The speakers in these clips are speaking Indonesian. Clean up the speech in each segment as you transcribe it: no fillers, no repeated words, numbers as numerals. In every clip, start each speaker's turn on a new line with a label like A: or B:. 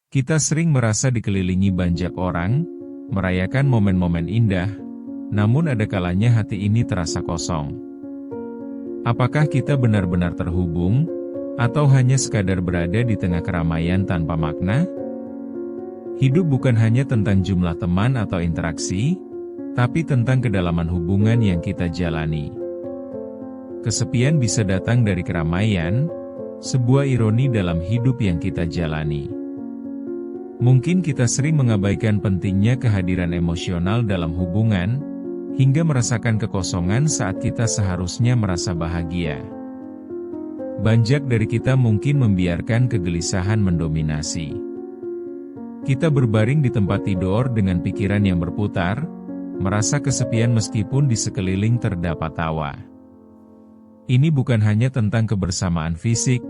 A: Kita sering merasa dikelilingi banyak orang, merayakan momen-momen indah, namun ada kalanya hati ini terasa kosong. Apakah kita benar-benar terhubung, atau hanya sekadar berada di tengah keramaian tanpa makna? Hidup bukan hanya tentang jumlah teman atau interaksi, tapi tentang kedalaman hubungan yang kita jalani. Kesepian bisa datang dari keramaian, sebuah ironi dalam hidup yang kita jalani. Mungkin kita sering mengabaikan pentingnya kehadiran emosional dalam hubungan, hingga merasakan kekosongan saat kita seharusnya merasa bahagia. Banyak dari kita mungkin membiarkan kegelisahan mendominasi. Kita berbaring di tempat tidur dengan pikiran yang berputar, merasa kesepian meskipun di sekeliling terdapat tawa. Ini bukan hanya tentang kebersamaan fisik,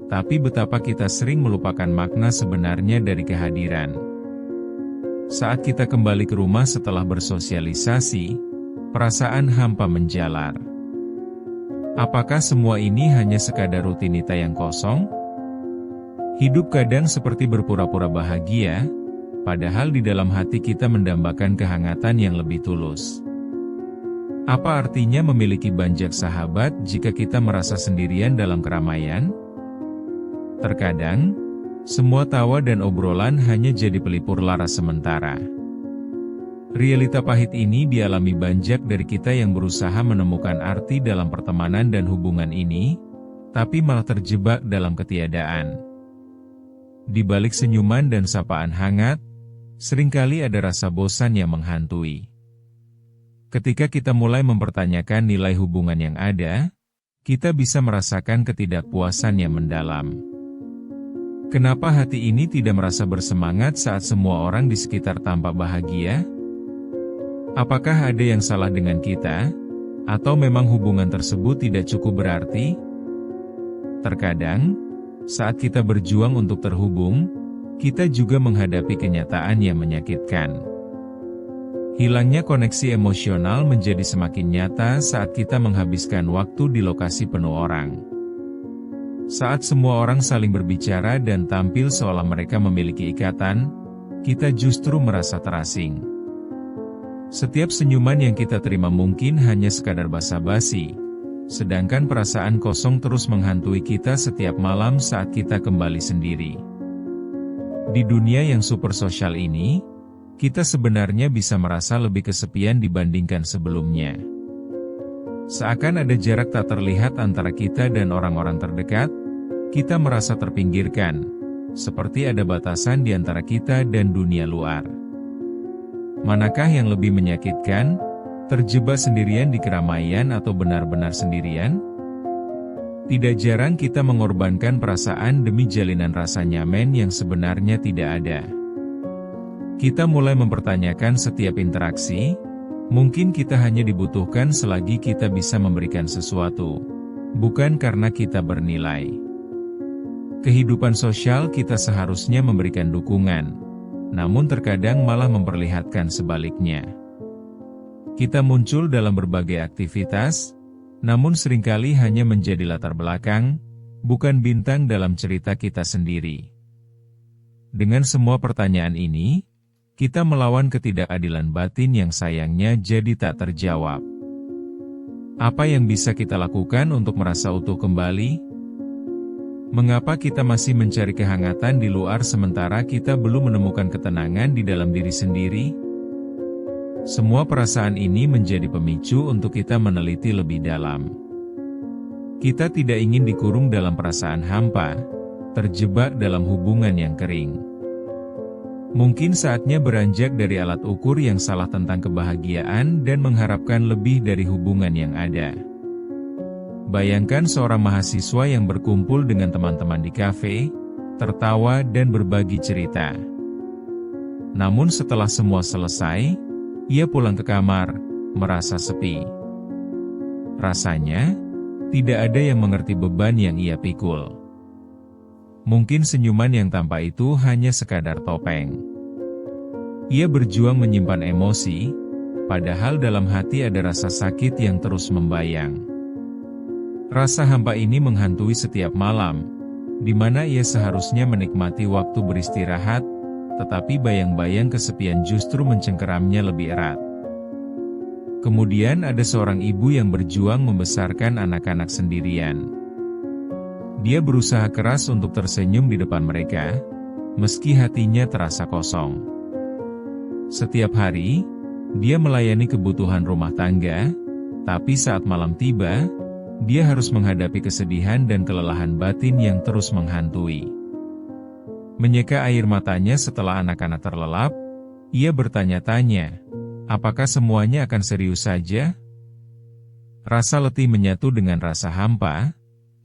A: tapi betapa kita sering melupakan makna sebenarnya dari kehadiran. Saat kita kembali ke rumah setelah bersosialisasi, perasaan hampa menjalar. Apakah semua ini hanya sekadar rutinitas yang kosong? Hidup kadang seperti berpura-pura bahagia, padahal di dalam hati kita mendambakan kehangatan yang lebih tulus. Apa artinya memiliki banyak sahabat jika kita merasa sendirian dalam keramaian? Terkadang, semua tawa dan obrolan hanya jadi pelipur lara sementara. Realita pahit ini dialami banyak dari kita yang berusaha menemukan arti dalam pertemanan dan hubungan ini, tapi malah terjebak dalam ketiadaan. Di balik senyuman dan sapaan hangat, seringkali ada rasa bosan yang menghantui. Ketika kita mulai mempertanyakan nilai hubungan yang ada, kita bisa merasakan ketidakpuasan yang mendalam. Kenapa hati ini tidak merasa bersemangat saat semua orang di sekitar tampak bahagia? Apakah ada yang salah dengan kita? Atau memang hubungan tersebut tidak cukup berarti? Terkadang, saat kita berjuang untuk terhubung, kita juga menghadapi kenyataan yang menyakitkan. Hilangnya koneksi emosional menjadi semakin nyata saat kita menghabiskan waktu di lokasi penuh orang. Saat semua orang saling berbicara dan tampil seolah mereka memiliki ikatan, kita justru merasa terasing. Setiap senyuman yang kita terima mungkin hanya sekadar basa-basi, sedangkan perasaan kosong terus menghantui kita setiap malam saat kita kembali sendiri. Di dunia yang super sosial ini, kita sebenarnya bisa merasa lebih kesepian dibandingkan sebelumnya. Seakan ada jarak tak terlihat antara kita dan orang-orang terdekat, kita merasa terpinggirkan, seperti ada batasan di antara kita dan dunia luar. Manakah yang lebih menyakitkan, terjebak sendirian di keramaian atau benar-benar sendirian? Tidak jarang kita mengorbankan perasaan demi jalinan rasa nyaman yang sebenarnya tidak ada. Kita mulai mempertanyakan setiap interaksi, mungkin kita hanya dibutuhkan selagi kita bisa memberikan sesuatu, bukan karena kita bernilai. Kehidupan sosial kita seharusnya memberikan dukungan, namun terkadang malah memperlihatkan sebaliknya. Kita muncul dalam berbagai aktivitas, namun seringkali hanya menjadi latar belakang, bukan bintang dalam cerita kita sendiri. Dengan semua pertanyaan ini, kita melawan ketidakadilan batin yang sayangnya jadi tak terjawab. Apa yang bisa kita lakukan untuk merasa utuh kembali? Mengapa kita masih mencari kehangatan di luar sementara kita belum menemukan ketenangan di dalam diri sendiri? Semua perasaan ini menjadi pemicu untuk kita meneliti lebih dalam. Kita tidak ingin dikurung dalam perasaan hampa, terjebak dalam hubungan yang kering. Mungkin saatnya beranjak dari alat ukur yang salah tentang kebahagiaan dan mengharapkan lebih dari hubungan yang ada. Bayangkan seorang mahasiswa yang berkumpul dengan teman-teman di kafe, tertawa dan berbagi cerita. Namun setelah semua selesai, ia pulang ke kamar, merasa sepi. Rasanya, tidak ada yang mengerti beban yang ia pikul. Mungkin senyuman yang tampak itu hanya sekadar topeng. Ia berjuang menyimpan emosi, padahal dalam hati ada rasa sakit yang terus membayang. Rasa hampa ini menghantui setiap malam, di mana ia seharusnya menikmati waktu beristirahat, tetapi bayang-bayang kesepian justru mencengkeramnya lebih erat. Kemudian ada seorang ibu yang berjuang membesarkan anak-anak sendirian. Dia berusaha keras untuk tersenyum di depan mereka, meski hatinya terasa kosong. Setiap hari, dia melayani kebutuhan rumah tangga, tapi saat malam tiba, dia harus menghadapi kesedihan dan kelelahan batin yang terus menghantui. Menyeka air matanya setelah anak-anak terlelap, ia bertanya-tanya, apakah semuanya akan serius saja? Rasa letih menyatu dengan rasa hampa,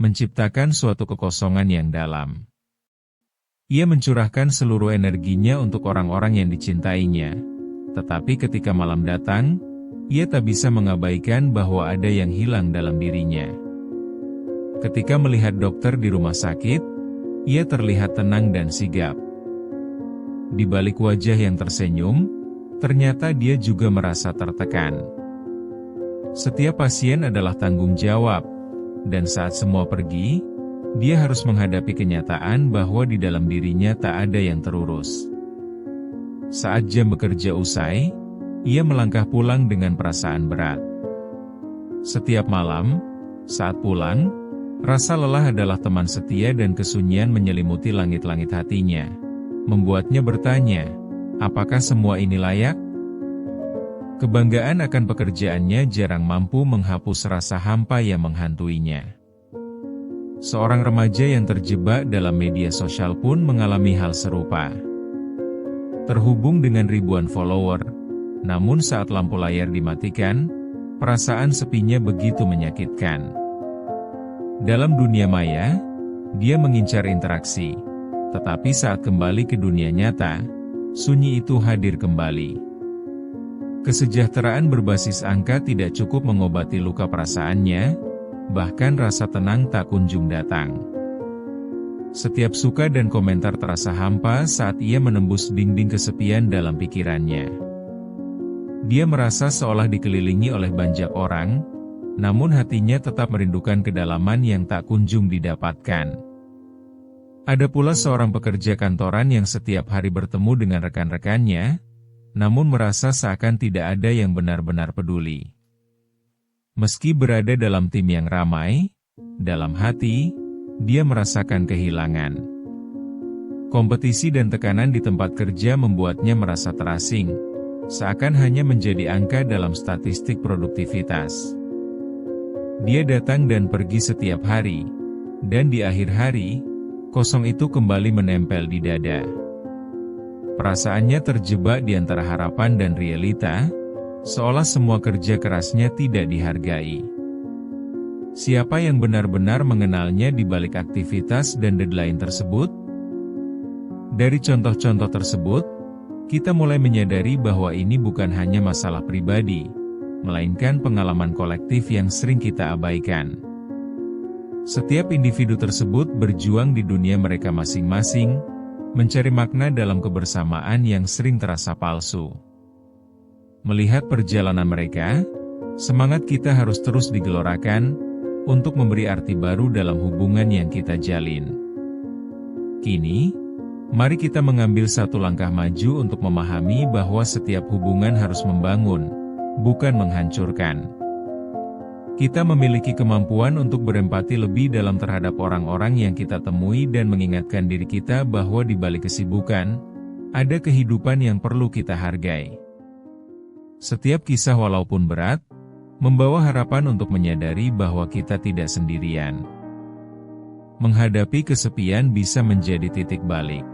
A: menciptakan suatu kekosongan yang dalam. Ia mencurahkan seluruh energinya untuk orang-orang yang dicintainya, tetapi ketika malam datang, ia tak bisa mengabaikan bahwa ada yang hilang dalam dirinya. Ketika melihat dokter di rumah sakit, ia terlihat tenang dan sigap. Di balik wajah yang tersenyum, ternyata dia juga merasa tertekan. Setiap pasien adalah tanggung jawab, dan saat semua pergi, dia harus menghadapi kenyataan bahwa di dalam dirinya tak ada yang terurus. Saat jam bekerja usai, ia melangkah pulang dengan perasaan berat. Setiap malam, saat pulang, rasa lelah adalah teman setia dan kesunyian menyelimuti langit-langit hatinya, membuatnya bertanya, apakah semua ini layak? Kebanggaan akan pekerjaannya jarang mampu menghapus rasa hampa yang menghantuinya. Seorang remaja yang terjebak dalam media sosial pun mengalami hal serupa. Terhubung dengan ribuan follower, namun saat lampu layar dimatikan, perasaan sepinya begitu menyakitkan. Dalam dunia maya, dia mengincar interaksi, tetapi saat kembali ke dunia nyata, sunyi itu hadir kembali. Kesejahteraan berbasis angka tidak cukup mengobati luka perasaannya, bahkan rasa tenang tak kunjung datang. Setiap suka dan komentar terasa hampa saat ia menembus dinding kesepian dalam pikirannya. Dia merasa seolah dikelilingi oleh banyak orang, namun hatinya tetap merindukan kedalaman yang tak kunjung didapatkan. Ada pula seorang pekerja kantoran yang setiap hari bertemu dengan rekan-rekannya, namun merasa seakan tidak ada yang benar-benar peduli. Meski berada dalam tim yang ramai, dalam hati, dia merasakan kehilangan. Kompetisi dan tekanan di tempat kerja membuatnya merasa terasing, seakan hanya menjadi angka dalam statistik produktivitas. Dia datang dan pergi setiap hari, dan di akhir hari, kosong itu kembali menempel di dada. Perasaannya terjebak di antara harapan dan realita, seolah semua kerja kerasnya tidak dihargai. Siapa yang benar-benar mengenalnya di balik aktivitas dan deadline tersebut? Dari contoh-contoh tersebut, kita mulai menyadari bahwa ini bukan hanya masalah pribadi, melainkan pengalaman kolektif yang sering kita abaikan. Setiap individu tersebut berjuang di dunia mereka masing-masing, mencari makna dalam kebersamaan yang sering terasa palsu. Melihat perjalanan mereka, semangat kita harus terus digelorakan, untuk memberi arti baru dalam hubungan yang kita jalin. Kini, mari kita mengambil satu langkah maju untuk memahami bahwa setiap hubungan harus membangun, bukan menghancurkan. Kita memiliki kemampuan untuk berempati lebih dalam terhadap orang-orang yang kita temui dan mengingatkan diri kita bahwa di balik kesibukan, ada kehidupan yang perlu kita hargai. Setiap kisah walaupun berat, membawa harapan untuk menyadari bahwa kita tidak sendirian. Menghadapi kesepian bisa menjadi titik balik.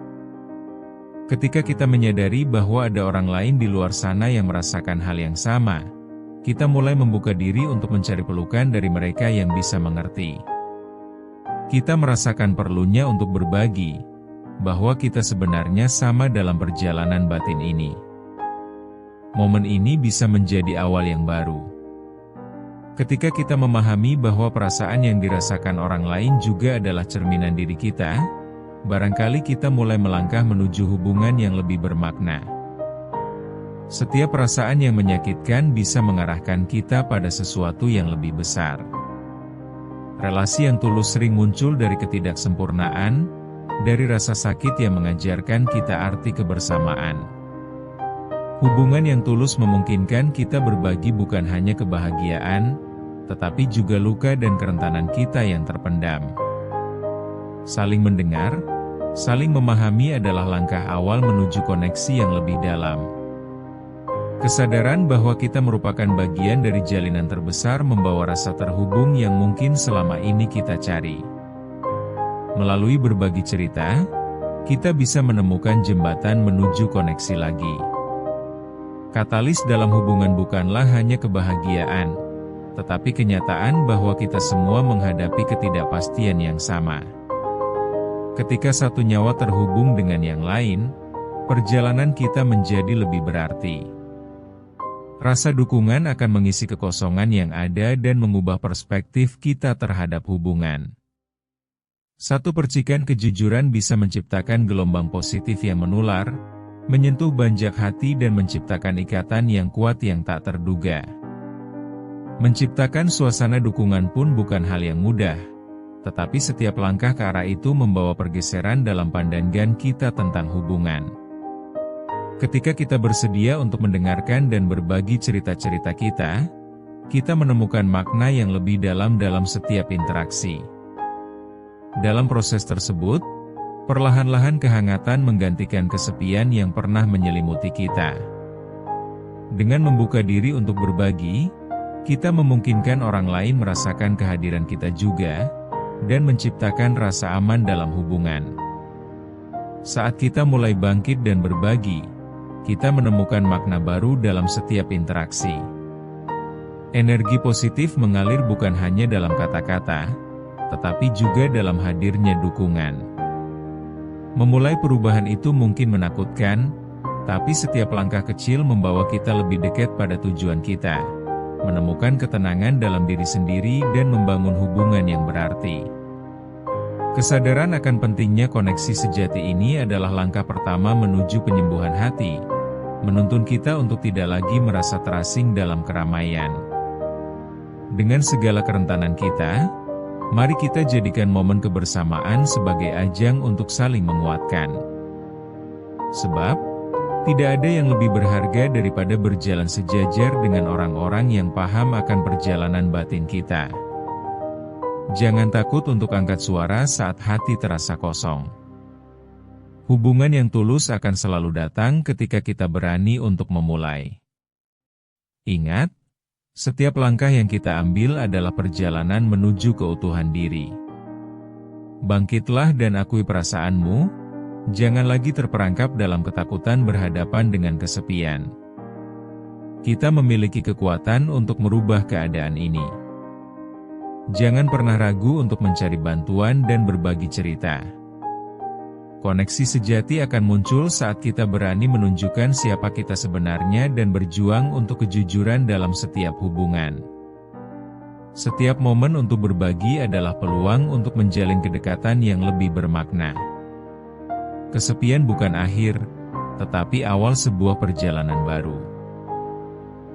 A: Ketika kita menyadari bahwa ada orang lain di luar sana yang merasakan hal yang sama, kita mulai membuka diri untuk mencari pelukan dari mereka yang bisa mengerti. Kita merasakan perlunya untuk berbagi, bahwa kita sebenarnya sama dalam perjalanan batin ini. Momen ini bisa menjadi awal yang baru. Ketika kita memahami bahwa perasaan yang dirasakan orang lain juga adalah cerminan diri kita, barangkali kita mulai melangkah menuju hubungan yang lebih bermakna. Setiap perasaan yang menyakitkan bisa mengarahkan kita pada sesuatu yang lebih besar. Relasi yang tulus sering muncul dari ketidaksempurnaan, dari rasa sakit yang mengajarkan kita arti kebersamaan. Hubungan yang tulus memungkinkan kita berbagi bukan hanya kebahagiaan, tetapi juga luka dan kerentanan kita yang terpendam. Saling mendengar, saling memahami adalah langkah awal menuju koneksi yang lebih dalam. Kesadaran bahwa kita merupakan bagian dari jalinan terbesar membawa rasa terhubung yang mungkin selama ini kita cari. Melalui berbagi cerita, kita bisa menemukan jembatan menuju koneksi lagi. Katalis dalam hubungan bukanlah hanya kebahagiaan, tetapi kenyataan bahwa kita semua menghadapi ketidakpastian yang sama. Ketika satu nyawa terhubung dengan yang lain, perjalanan kita menjadi lebih berarti. Rasa dukungan akan mengisi kekosongan yang ada dan mengubah perspektif kita terhadap hubungan. Satu percikan kejujuran bisa menciptakan gelombang positif yang menular, menyentuh banjak hati dan menciptakan ikatan yang kuat yang tak terduga. Menciptakan suasana dukungan pun bukan hal yang mudah, tetapi setiap langkah ke arah itu membawa pergeseran dalam pandangan kita tentang hubungan. Ketika kita bersedia untuk mendengarkan dan berbagi cerita-cerita kita menemukan makna yang lebih dalam setiap interaksi. Dalam proses tersebut, perlahan-lahan kehangatan menggantikan kesepian yang pernah menyelimuti kita. Dengan membuka diri untuk berbagi, kita memungkinkan orang lain merasakan kehadiran kita juga, dan menciptakan rasa aman dalam hubungan. Saat kita mulai bangkit dan berbagi, kita menemukan makna baru dalam setiap interaksi. Energi positif mengalir bukan hanya dalam kata-kata, tetapi juga dalam hadirnya dukungan. Memulai perubahan itu mungkin menakutkan, tapi setiap langkah kecil membawa kita lebih dekat pada tujuan kita, menemukan ketenangan dalam diri sendiri dan membangun hubungan yang berarti. Kesadaran akan pentingnya koneksi sejati ini adalah langkah pertama menuju penyembuhan hati, menuntun kita untuk tidak lagi merasa terasing dalam keramaian. Dengan segala kerentanan kita, mari kita jadikan momen kebersamaan sebagai ajang untuk saling menguatkan. Sebab, tidak ada yang lebih berharga daripada berjalan sejajar dengan orang-orang yang paham akan perjalanan batin kita. Jangan takut untuk angkat suara saat hati terasa kosong. Hubungan yang tulus akan selalu datang ketika kita berani untuk memulai. Ingat, setiap langkah yang kita ambil adalah perjalanan menuju keutuhan diri. Bangkitlah dan akui perasaanmu, jangan lagi terperangkap dalam ketakutan berhadapan dengan kesepian. Kita memiliki kekuatan untuk merubah keadaan ini. Jangan pernah ragu untuk mencari bantuan dan berbagi cerita. Koneksi sejati akan muncul saat kita berani menunjukkan siapa kita sebenarnya dan berjuang untuk kejujuran dalam setiap hubungan. Setiap momen untuk berbagi adalah peluang untuk menjalin kedekatan yang lebih bermakna. Kesepian bukan akhir, tetapi awal sebuah perjalanan baru.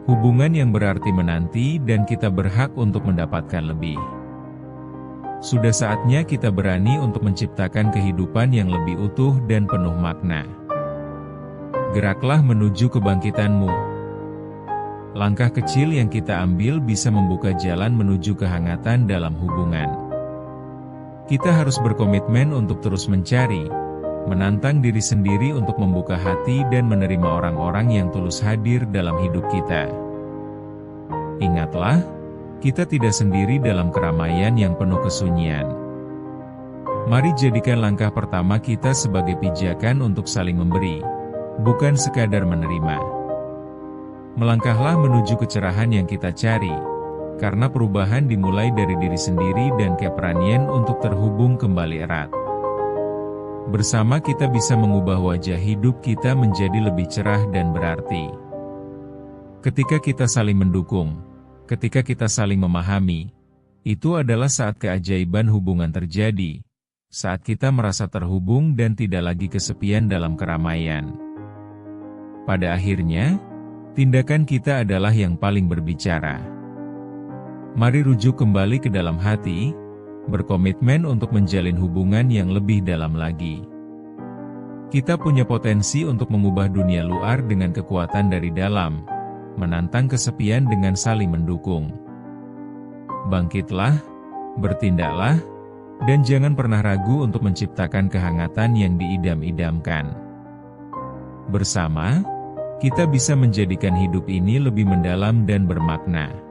A: Hubungan yang berarti menanti dan kita berhak untuk mendapatkan lebih. Sudah saatnya kita berani untuk menciptakan kehidupan yang lebih utuh dan penuh makna. Geraklah menuju kebangkitanmu. Langkah kecil yang kita ambil bisa membuka jalan menuju kehangatan dalam hubungan. Kita harus berkomitmen untuk terus mencari, menantang diri sendiri untuk membuka hati dan menerima orang-orang yang tulus hadir dalam hidup kita. Ingatlah, kita tidak sendiri dalam keramaian yang penuh kesunyian. Mari jadikan langkah pertama kita sebagai pijakan untuk saling memberi, bukan sekadar menerima. Melangkahlah menuju kecerahan yang kita cari, karena perubahan dimulai dari diri sendiri dan keberanian untuk terhubung kembali erat. Bersama kita bisa mengubah wajah hidup kita menjadi lebih cerah dan berarti. Ketika kita saling mendukung, ketika kita saling memahami, itu adalah saat keajaiban hubungan terjadi, saat kita merasa terhubung dan tidak lagi kesepian dalam keramaian. Pada akhirnya, tindakan kita adalah yang paling berbicara. Mari rujuk kembali ke dalam hati, berkomitmen untuk menjalin hubungan yang lebih dalam lagi. Kita punya potensi untuk mengubah dunia luar dengan kekuatan dari dalam, menantang kesepian dengan saling mendukung. Bangkitlah, bertindaklah, dan jangan pernah ragu untuk menciptakan kehangatan yang diidam-idamkan. Bersama, kita bisa menjadikan hidup ini lebih mendalam dan bermakna.